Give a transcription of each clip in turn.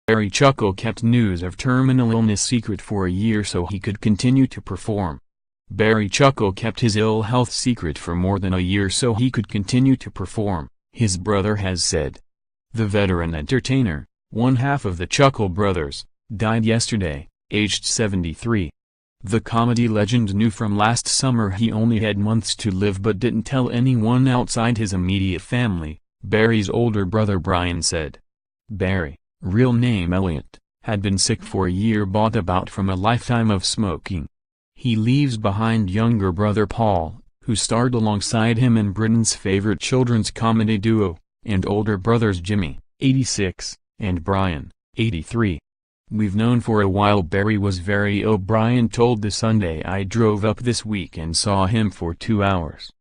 Barry Chuckle kept news of terminal illness secret for a year so he could continue to perform. Barry Chuckle kept his ill health secret for more than a year so he could continue to perform, his brother has said. The veteran entertainer, one half of the Chuckle brothers, died yesterday, aged 73. The comedy legend knew from last summer he only had months to live but didn't tell anyone outside his immediate family, Barry's older brother Brian said. Barry, real name Elliot, had been sick for a year brought about from a lifetime of smoking. He leaves behind younger brother Paul, who starred alongside him in Britain's favorite children's comedy duo, and older brothers Jimmy, 86, and Brian, 83. We've known for a while Barry was very ill, Brian told The Sunday. I drove up this week and saw him for 2 hours.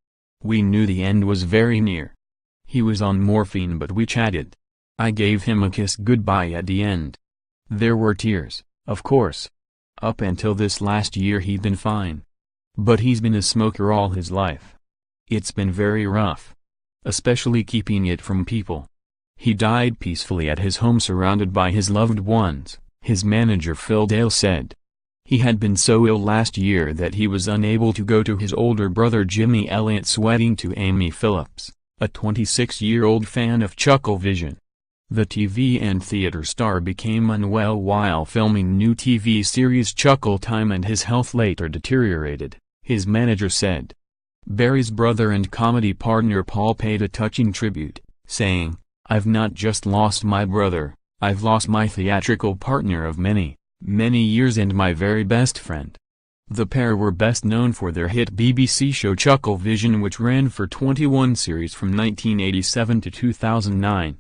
We knew the end was very near. He was on morphine but we chatted. I gave him a kiss goodbye at the end. There were tears, of course. Up until this last year he'd been fine. But he's been a smoker all his life. It's been very rough. Especially keeping it from people. He died peacefully at his home surrounded by his loved ones, his manager Phil Dale said. He had been so ill last year that he was unable to go to his older brother Jimmy Elliott's wedding to Amy Phillips, a 26-year-old fan of Chucklevision. The TV and theater star became unwell while filming new TV series Chuckle Time and his health later deteriorated, his manager said. Barry's brother and comedy partner Paul paid a touching tribute, saying, "I've not just lost my brother, I've lost my theatrical partner of many, many years and my very best friend." The pair were best known for their hit BBC show Chucklevision, which ran for 21 series from 1987 to 2009.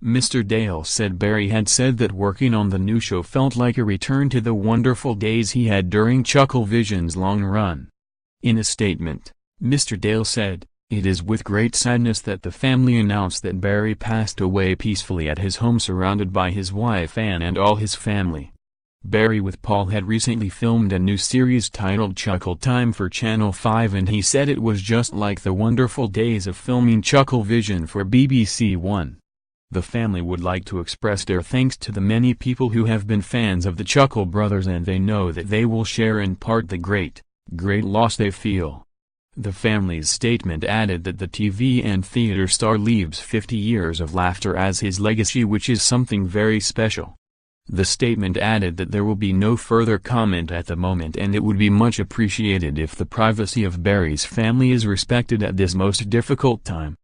Mr. Dale said Barry had said that working on the new show felt like a return to the wonderful days he had during Chucklevision's long run. In a statement, Mr. Dale said, "It is with great sadness that the family announced that Barry passed away peacefully at his home surrounded by his wife Anne and all his family." Barry with Paul had recently filmed a new series titled Chuckle Time for Channel 5 and he said it was just like the wonderful days of filming Chucklevision for BBC One. The family would like to express their thanks to the many people who have been fans of the Chuckle brothers and they know that they will share in part the great loss they feel. The family's statement added that the TV and theater star leaves 50 years of laughter as his legacy, which is something very special. The statement added that there will be no further comment at the moment and it would be much appreciated if the privacy of Barry's family is respected at this most difficult time.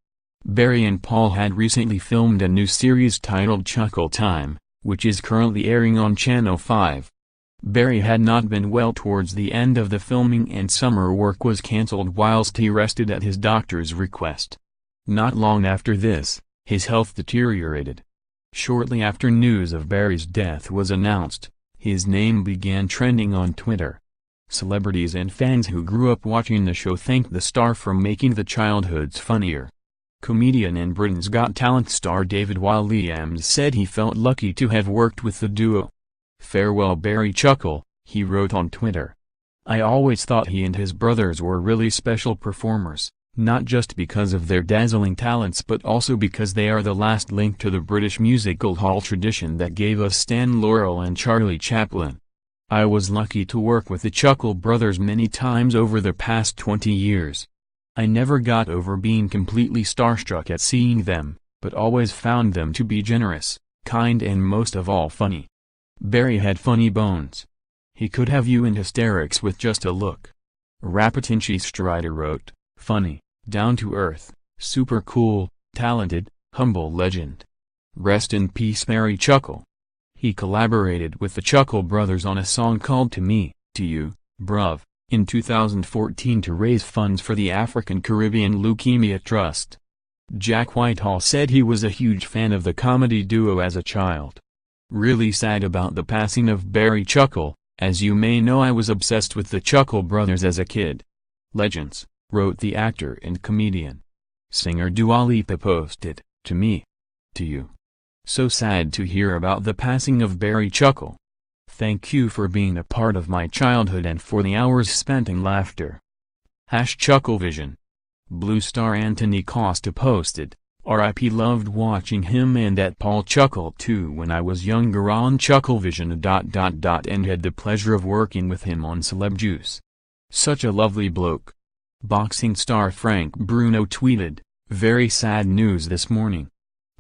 Barry and Paul had recently filmed a new series titled Chuckle Time, which is currently airing on Channel 5. Barry had not been well towards the end of the filming and summer work was cancelled whilst he rested at his doctor's request. Not long after this, his health deteriorated. Shortly after news of Barry's death was announced, his name began trending on Twitter. Celebrities and fans who grew up watching the show thanked the star for making the childhoods funnier. Comedian and Britain's Got Talent star David Williams said he felt lucky to have worked with the duo. "Farewell Barry Chuckle," he wrote on Twitter. "I always thought he and his brothers were really special performers, not just because of their dazzling talents but also because they are the last link to the British musical hall tradition that gave us Stan Laurel and Charlie Chaplin. I was lucky to work with the Chuckle brothers many times over the past 20 years. I never got over being completely starstruck at seeing them, but always found them to be generous, kind and most of all funny. Barry had funny bones. He could have you in hysterics with just a look." Rapatinchi Strider wrote, "Funny, down to earth, super cool, talented, humble legend. Rest in peace Barry Chuckle." He collaborated with the Chuckle brothers on a song called To Me, To You, Bruv, in 2014 to raise funds for the African Caribbean Leukemia Trust. Jack Whitehall said he was a huge fan of the comedy duo as a child. "Really sad about the passing of Barry Chuckle. As you may know, I was obsessed with the Chuckle brothers as a kid. Legends," wrote the actor and comedian. Singer Dua Lipa posted, "To me. To you. So sad to hear about the passing of Barry Chuckle. Thank you for being a part of my childhood and for the hours spent in laughter." #Chucklevision. Blue star Anthony Costa posted, RIP. Loved watching him and that Paul Chuckle too when I was younger on Chucklevision. And had the pleasure of working with him on Celeb Juice. Such a lovely bloke. Boxing star Frank Bruno tweeted, "Very sad news this morning.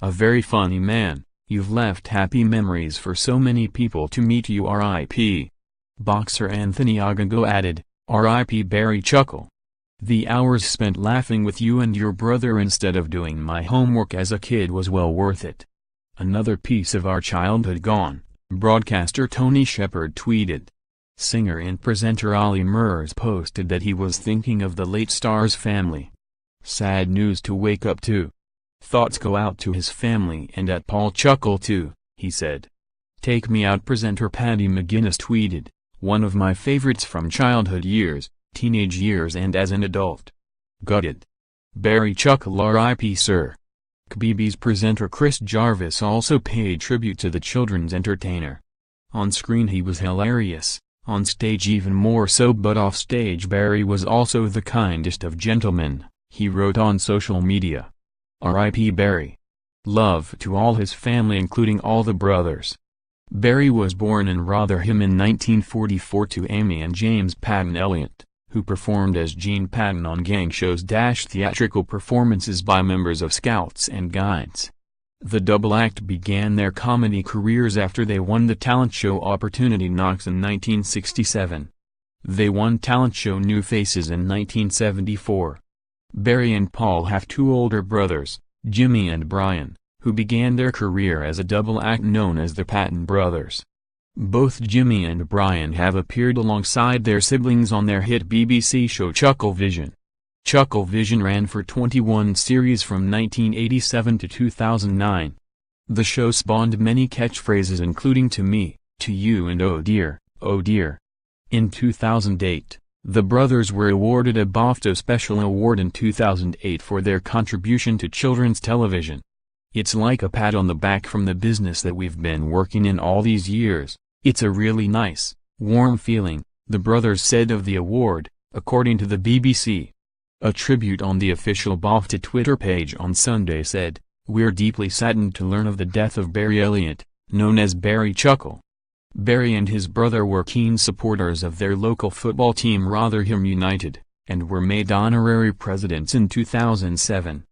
A very funny man, you've left happy memories for so many people to meet you. RIP." Boxer Anthony Ogongo added, "RIP Barry Chuckle. The hours spent laughing with you and your brother instead of doing my homework as a kid was well worth it. Another piece of our childhood gone," broadcaster Tony Shepard tweeted. Singer and presenter Ollie Murs posted that he was thinking of the late star's family. "Sad news to wake up to. Thoughts go out to his family and at Paul Chuckle too," he said. "Take me out." Presenter Patty McGuinness tweeted, "One of my favorites from childhood years, teenage years and as an adult. Gutted. Barry Chuckle RIP sir." KBB's presenter Chris Jarvis also paid tribute to the children's entertainer. "On screen he was hilarious, on stage even more so, but off stage Barry was also the kindest of gentlemen," he wrote on social media. RIP Barry. Love to all his family including all the brothers. Barry was born in Rotherham in 1944 to Amy and James Patton Elliott, who performed as Gene Patton on gang shows - theatrical performances by members of Scouts and Guides. The double act began their comedy careers after they won the talent show Opportunity Knocks in 1967. They won talent show New Faces in 1974. Barry and Paul have two older brothers, Jimmy and Brian, who began their career as a double act known as the Patton Brothers. Both Jimmy and Brian have appeared alongside their siblings on their hit BBC show Chucklevision. Chucklevision ran for 21 series from 1987 to 2009. The show spawned many catchphrases including "to me," "to you" and "oh dear, oh dear." In 2008, the brothers were awarded a BAFTA Special Award in 2008 for their contribution to children's television. "It's like a pat on the back from the business that we've been working in all these years. It's a really nice, warm feeling," the brothers said of the award, according to the BBC. A tribute on the official BAFTA Twitter page on Sunday said, "We're deeply saddened to learn of the death of Barry Elliott, known as Barry Chuckle. Barry and his brother were keen supporters of their local football team Rotherham United, and were made honorary presidents in 2007.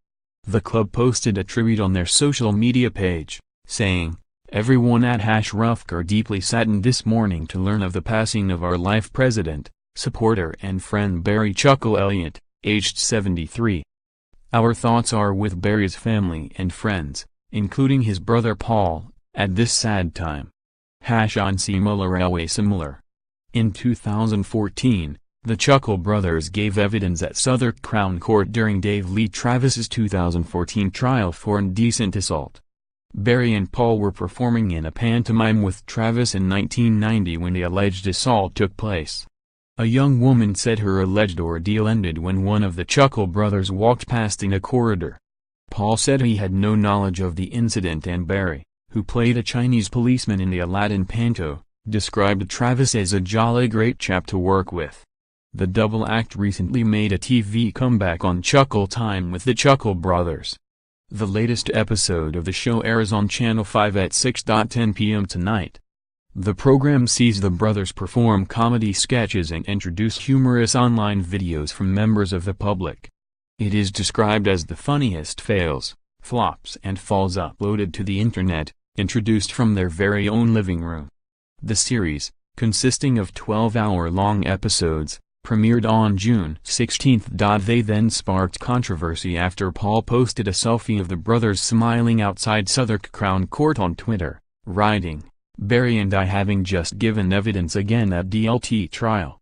The club posted a tribute on their social media page, saying, "Everyone at #Roughk are deeply saddened this morning to learn of the passing of our life president, supporter and friend Barry Chuckle Elliott, aged 73. Our thoughts are with Barry's family and friends, including his brother Paul, at this sad time. On similar. In 2014, the Chuckle brothers gave evidence at Southwark Crown Court during Dave Lee Travis's 2014 trial for indecent assault. Barry and Paul were performing in a pantomime with Travis in 1990 when the alleged assault took place. A young woman said her alleged ordeal ended when one of the Chuckle brothers walked past in a corridor. Paul said he had no knowledge of the incident, and Barry, who played a Chinese policeman in the Aladdin panto, described Travis as a jolly great chap to work with. The double act recently made a TV comeback on Chuckle Time with the Chuckle brothers. The latest episode of the show airs on Channel 5 at 6:10 p.m. tonight. The program sees the brothers perform comedy sketches and introduce humorous online videos from members of the public. It is described as the funniest fails, flops and falls uploaded to the internet, introduced from their very own living room. The series, consisting of 12-hour-long episodes, premiered on June 16. They then sparked controversy after Paul posted a selfie of the brothers smiling outside Southwark Crown Court on Twitter, writing, "Barry and I having just given evidence again at DLT trial."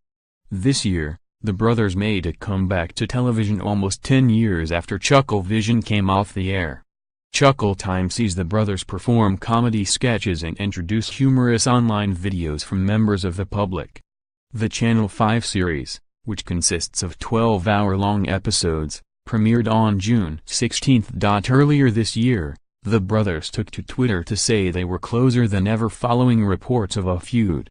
This year, the brothers made a comeback to television almost 10 years after Chucklevision came off the air. Chuckle Time sees the brothers perform comedy sketches and introduce humorous online videos from members of the public. The Channel 5 series, which consists of 12-hour-long episodes, premiered on June 16. Earlier this year, the brothers took to Twitter to say they were closer than ever following reports of a feud.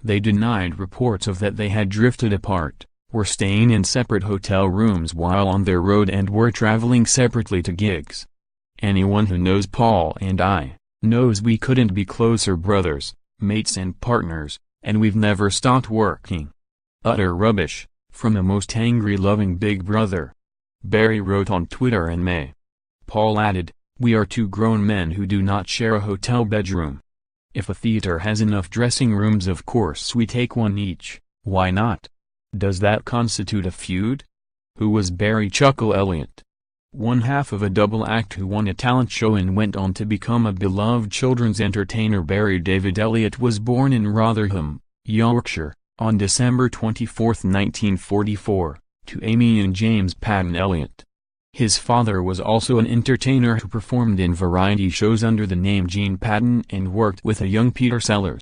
They denied reports of that they had drifted apart, were staying in separate hotel rooms while on their road and were traveling separately to gigs. Anyone who knows Paul and I, knows we couldn't be closer brothers, mates and partners, and we've never stopped working. Utter rubbish, from a most angry loving big brother. Barry wrote on Twitter in May. Paul added, "We are two grown men who do not share a hotel bedroom. If a theater has enough dressing rooms, of course we take one each, why not? Does that constitute a feud?" Who was Barry Chuckle Elliott? One half of a double act who won a talent show and went on to become a beloved children's entertainer. Barry David Elliott was born in Rotherham, Yorkshire, on December 24, 1944, to Amy and James Patton Elliott. His father was also an entertainer who performed in variety shows under the name Gene Patton and worked with a young Peter Sellers.